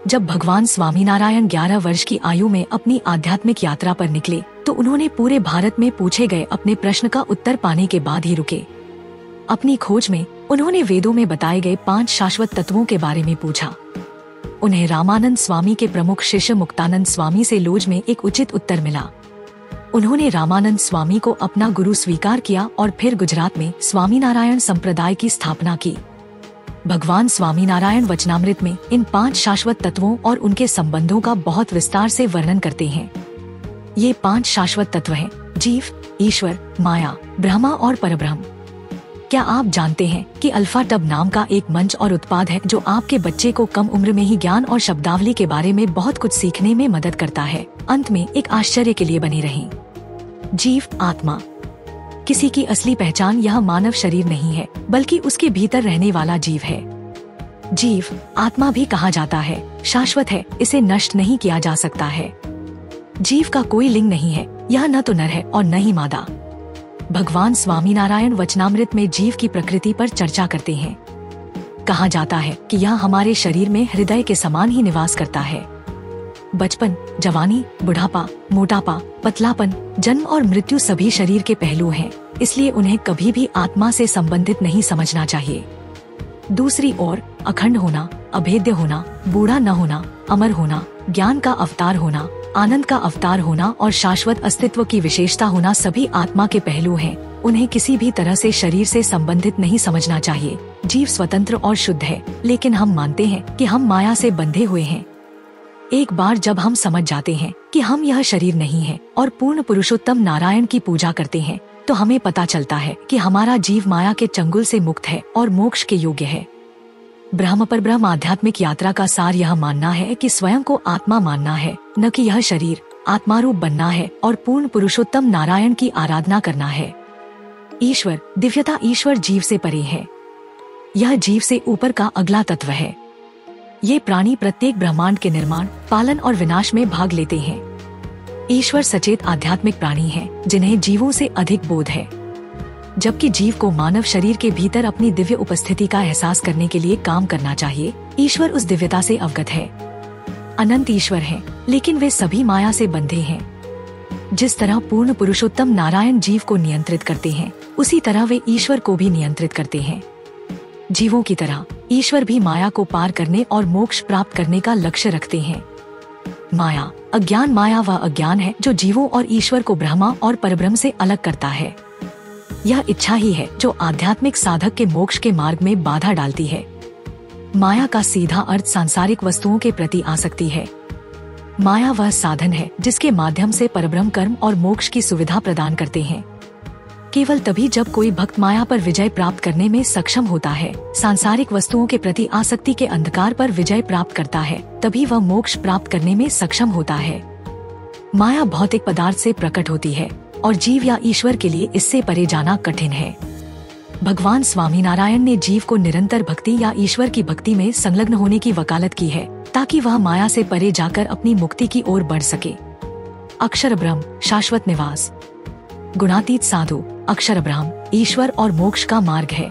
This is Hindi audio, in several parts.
जब भगवान स्वामीनारायण 11 वर्ष की आयु में अपनी आध्यात्मिक यात्रा पर निकले तो उन्होंने पूरे भारत में पूछे गए अपने प्रश्न का उत्तर पाने के बाद ही रुके। अपनी खोज में उन्होंने वेदों में बताए गए 5 शाश्वत तत्वों के बारे में पूछा। उन्हें रामानंद स्वामी के प्रमुख शिष्य मुक्तानंद स्वामी से लोज में एक उचित उत्तर मिला। उन्होंने रामानंद स्वामी को अपना गुरु स्वीकार किया और फिर गुजरात में स्वामीनारायण संप्रदाय की स्थापना की। भगवान स्वामीनारायण वचनामृत में इन 5 शाश्वत तत्वों और उनके संबंधों का बहुत विस्तार से वर्णन करते हैं। ये 5 शाश्वत तत्व हैं: जीव, ईश्वर, माया, ब्रह्मा और परब्रह्म। क्या आप जानते हैं कि अल्फा टब नाम का एक मंच और उत्पाद है जो आपके बच्चे को कम उम्र में ही ज्ञान और शब्दावली के बारे में बहुत कुछ सीखने में मदद करता है। अंत में एक आश्चर्य के लिए बने रहें। जीव, आत्मा। किसी की असली पहचान यह मानव शरीर नहीं है, बल्कि उसके भीतर रहने वाला जीव है। जीव, आत्मा भी कहा जाता है, शाश्वत है, इसे नष्ट नहीं किया जा सकता है। जीव का कोई लिंग नहीं है, यह न तो नर है और न ही मादा। भगवान स्वामीनारायण वचनामृत में जीव की प्रकृति पर चर्चा करते हैं। कहा जाता है कि यह हमारे शरीर में हृदय के समान ही निवास करता है। बचपन, जवानी, बुढ़ापा, मोटापा, पतलापन, जन्म और मृत्यु सभी शरीर के पहलू हैं, इसलिए उन्हें कभी भी आत्मा से संबंधित नहीं समझना चाहिए। दूसरी ओर अखंड होना, अभेद्य होना, बूढ़ा न होना, अमर होना, ज्ञान का अवतार होना, आनंद का अवतार होना और शाश्वत अस्तित्व की विशेषता होना सभी आत्मा के पहलू हैं। उन्हें किसी भी तरह से शरीर से संबंधित नहीं समझना चाहिए। जीव स्वतंत्र और शुद्ध है, लेकिन हम मानते हैं कि हम माया से बंधे हुए हैं। एक बार जब हम समझ जाते हैं कि हम यह शरीर नहीं है और पूर्ण पुरुषोत्तम नारायण की पूजा करते हैं, तो हमें पता चलता है कि हमारा जीव माया के चंगुल से मुक्त है और मोक्ष के योग्य है। ब्रह्म पर ब्रह्म आध्यात्मिक यात्रा का सार यह मानना है कि स्वयं को आत्मा मानना है, न कि यह शरीर आत्मारूप बनना है और पूर्ण पुरुषोत्तम नारायण की आराधना करना है। ईश्वर, दिव्यता। ईश्वर जीव से परे है। यह जीव से ऊपर का अगला तत्व है। ये प्राणी प्रत्येक ब्रह्मांड के निर्माण, पालन और विनाश में भाग लेते हैं। ईश्वर सचेत आध्यात्मिक प्राणी हैं, जिन्हें जीवों से अधिक बोध है। जबकि जीव को मानव शरीर के भीतर अपनी दिव्य उपस्थिति का एहसास करने के लिए काम करना चाहिए। ईश्वर उस दिव्यता से अवगत है। अनंत ईश्वर हैं, लेकिन वे सभी माया से बंधे हैं। जिस तरह पूर्ण पुरुषोत्तम नारायण जीव को नियंत्रित करते हैं, उसी तरह वे ईश्वर को भी नियंत्रित करते हैं। जीवों की तरह ईश्वर भी माया को पार करने और मोक्ष प्राप्त करने का लक्ष्य रखते हैं। माया, अज्ञान। माया वह अज्ञान है जो जीवों और ईश्वर को ब्रह्मा और परब्रह्म से अलग करता है। यह इच्छा ही है जो आध्यात्मिक साधक के मोक्ष के मार्ग में बाधा डालती है। माया का सीधा अर्थ सांसारिक वस्तुओं के प्रति आसक्ति है। माया वह साधन है जिसके माध्यम से परब्रह्म कर्म और मोक्ष की सुविधा प्रदान करते हैं। केवल तभी जब कोई भक्त माया पर विजय प्राप्त करने में सक्षम होता है, सांसारिक वस्तुओं के प्रति आसक्ति के अंधकार पर विजय प्राप्त करता है, तभी वह मोक्ष प्राप्त करने में सक्षम होता है। माया भौतिक पदार्थ से प्रकट होती है और जीव या ईश्वर के लिए इससे परे जाना कठिन है। भगवान स्वामीनारायण ने जीव को निरंतर भक्ति या ईश्वर की भक्ति में संलग्न होने की वकालत की है, ताकि वह माया से परे जाकर अपनी मुक्ति की ओर बढ़ सके। अक्षर ब्रह्म, शाश्वत निवास। गुणातीत साधु, अक्षर ब्रह्म ईश्वर और मोक्ष का मार्ग है।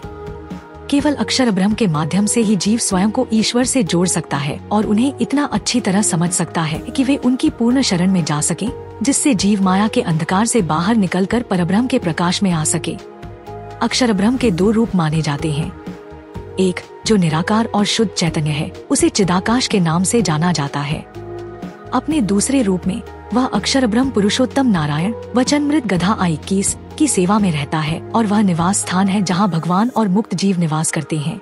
केवल अक्षर ब्रह्म के माध्यम से ही जीव स्वयं को ईश्वर से जोड़ सकता है और उन्हें इतना अच्छी तरह समझ सकता है कि वे उनकी पूर्ण शरण में जा सके, जिससे जीव माया के अंधकार से बाहर निकलकर परब्रह्म के प्रकाश में आ सके। अक्षर ब्रह्म के 2 रूप माने जाते हैं। एक जो निराकार और शुद्ध चैतन्य है, उसे चिदाकाश के नाम से जाना जाता है। अपने दूसरे रूप में वह अक्षर ब्रह्म पुरुषोत्तम नारायण वचनमृत गधा 21 की सेवा में रहता है और वह निवास स्थान है जहाँ भगवान और मुक्त जीव निवास करते हैं।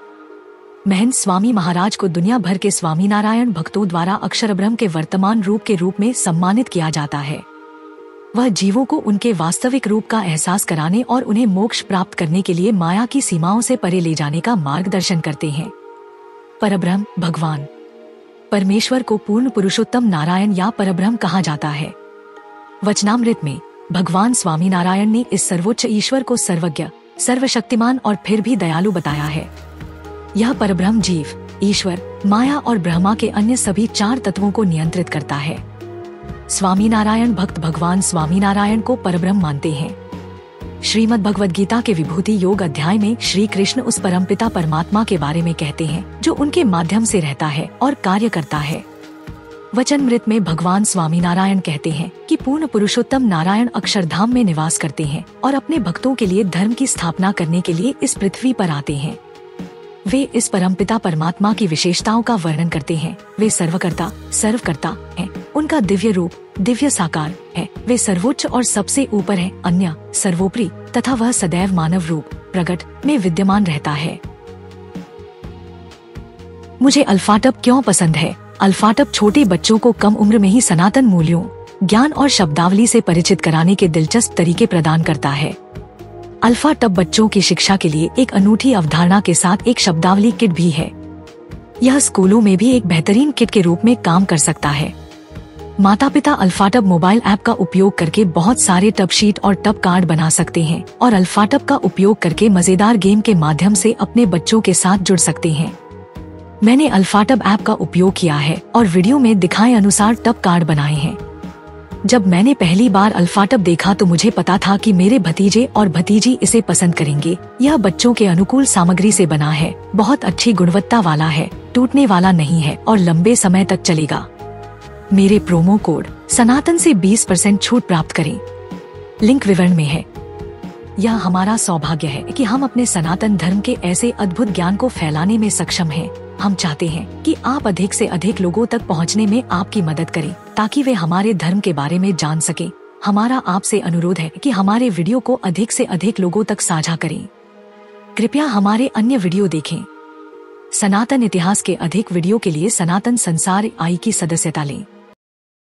महंत स्वामी महाराज को दुनिया भर के स्वामीनारायण भक्तों द्वारा अक्षर ब्रह्म के वर्तमान रूप के रूप में सम्मानित किया जाता है। वह जीवों को उनके वास्तविक रूप का एहसास कराने और उन्हें मोक्ष प्राप्त करने के लिए माया की सीमाओं से परे ले जाने का मार्गदर्शन करते हैं। परब्रह्म, भगवान, परमेश्वर को पूर्ण पुरुषोत्तम नारायण या परब्रह्म कहा जाता है। वचनामृत में भगवान स्वामीनारायण ने इस सर्वोच्च ईश्वर को सर्वज्ञ, सर्वशक्तिमान और फिर भी दयालु बताया है। यह परब्रह्म जीव, ईश्वर, माया और ब्रह्मा के अन्य सभी 4 तत्वों को नियंत्रित करता है। स्वामीनारायण भक्त भगवान स्वामीनारायण को परब्रह्म मानते हैं। श्रीमद् भगवद गीता के विभूति योग अध्याय में श्री कृष्ण उस परमपिता परमात्मा के बारे में कहते हैं जो उनके माध्यम से रहता है और कार्य करता है। वचनमृत में भगवान स्वामीनारायण कहते हैं कि पूर्ण पुरुषोत्तम नारायण अक्षरधाम में निवास करते हैं और अपने भक्तों के लिए धर्म की स्थापना करने के लिए इस पृथ्वी पर आते हैं। वे इस परमपिता परमात्मा की विशेषताओं का वर्णन करते हैं। वे सर्वकर्ता सर्वकर्ता हैं। उनका दिव्य रूप दिव्य साकार है। वे सर्वोच्च और सबसे ऊपर है, अन्य सर्वोपरि, तथा वह सदैव मानव रूप प्रकट में विद्यमान रहता है। मुझे अल्फाटब क्यों पसंद है? अल्फाटब छोटे बच्चों को कम उम्र में ही सनातन मूल्यों, ज्ञान और शब्दावली से परिचित कराने के दिलचस्प तरीके प्रदान करता है। अल्फाटब बच्चों की शिक्षा के लिए एक अनूठी अवधारणा के साथ एक शब्दावली किट भी है। यह स्कूलों में भी एक बेहतरीन किट के रूप में काम कर सकता है। माता पिता अल्फाटब मोबाइल ऐप का उपयोग करके बहुत सारे टब शीट और टब कार्ड बना सकते हैं और अल्फाटब का उपयोग करके मजेदार गेम के माध्यम से अपने बच्चों के साथ जुड़ सकते हैं। मैंने अल्फाटब ऐप का उपयोग किया है और वीडियो में दिखाए अनुसार टब कार्ड बनाए हैं। जब मैंने पहली बार अल्फाटब देखा तो मुझे पता था कि मेरे भतीजे और भतीजी इसे पसंद करेंगे। यह बच्चों के अनुकूल सामग्री से बना है, बहुत अच्छी गुणवत्ता वाला है, टूटने वाला नहीं है और लंबे समय तक चलेगा। मेरे प्रोमो कोड सनातन से 20% छूट प्राप्त करें। लिंक विवरण में है। यह हमारा सौभाग्य है कि हम अपने सनातन धर्म के ऐसे अद्भुत ज्ञान को फैलाने में सक्षम हैं। हम चाहते हैं कि आप अधिक से अधिक लोगों तक पहुंचने में आपकी मदद करें ताकि वे हमारे धर्म के बारे में जान सकें। हमारा आपसे अनुरोध है कि हमारे वीडियो को अधिक से अधिक लोगों तक साझा करें। कृपया हमारे अन्य वीडियो देखें। सनातन इतिहास के अधिक वीडियो के लिए सनातन संसार आई की सदस्यता लें।